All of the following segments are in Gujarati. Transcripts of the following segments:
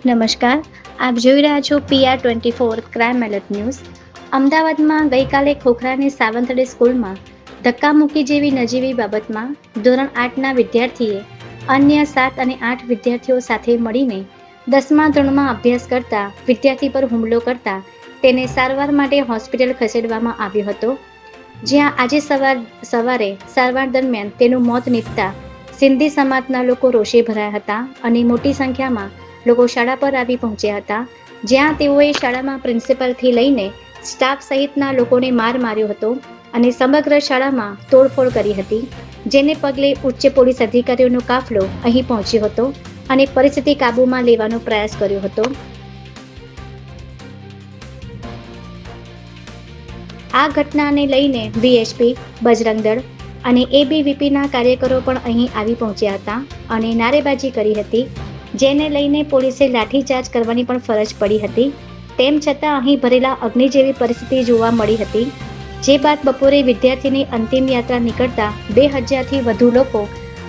નમસ્કાર, આપ જોઈ રહ્યા છો PR24 ક્રાઇમ એલર્ટ ન્યૂઝ. અમદાવાદમાં ગઈકાલે ખોખરાની સાવંતડે સ્કૂલમાં ધક્કામુક્કી જેવી નજીવી બાબતમાં ધોરણ 8ના વિદ્યાર્થીએ અન્ય 7 અને 8 વિદ્યાર્થીઓ સાથે મળીને 10મા ધોરણમાં અભ્યાસ કરતા વિદ્યાર્થી પર હુમલો કરતા તેને સારવાર માટે હોસ્પિટલ ખસેડવામાં આવ્યો હતો, જ્યાં આજે સવારે સારવાર દરમિયાન તેનું મોત નીપજતા સિંધી સમાજના લોકો રોષે ભરાયા હતા અને મોટી સંખ્યામાં લોકો શાળા પર આવી પહોંચ્યા હતા, જ્યાં તેઓએ શાળામાં પ્રિન્સિપલથી લઈને સ્ટાફ સહિતના લોકોને માર માર્યો હતો અને સમગ્ર શાળામાં તોડફોડ કરી હતી, જેને પગલે ઉચ્ચ પોલીસ અધિકારીઓનો કાફલો અહીં પહોંચ્યો હતો અને પરિસ્થિતિ કાબૂમાં લેવાનો પ્રયાસ કર્યો હતો. આ ઘટનાને લઈને વીએચપી, બજરંગ દળ અને એબીવીપીના કાર્યકરો પણ અહીં આવી પહોંચ્યા હતા અને નારેબાજી કરી હતી, જેને લઈને પોલીસે લાઠીચાર્જ કરવાની પણ ફરજ પડી હતી. તેમ છતાં અહીં ભરેલા અગ્નિ જેવી પરિસ્થિતિ જોવા મળી હતી, જે બાદ બપોરે વિદ્યાર્થીની અંતિમ યાત્રા નીકળતા 2000થી વધુ લોકો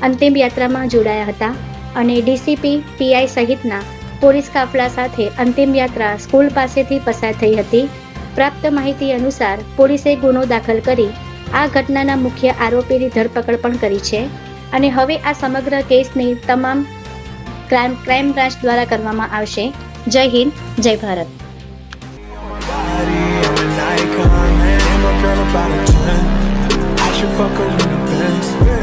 અંતિમ યાત્રામાં જોડાયા હતા અને ડીસીપી, પીઆઈ સહિતના પોલીસ કાફલા સાથે અંતિમ યાત્રા સ્કૂલ પાસેથી પસાર થઈ હતી. પ્રાપ્ત માહિતી અનુસાર પોલીસે ગુનો દાખલ કરી આ ઘટનાના મુખ્ય આરોપીની ધરપકડ પણ કરી છે અને હવે આ સમગ્ર કેસની તમામ ક્રાઇમ બ્રાન્ચ દ્વારા કરવામાં આવશે. જય હિન્દ, જય Bharat. I should fuck her in the Benz.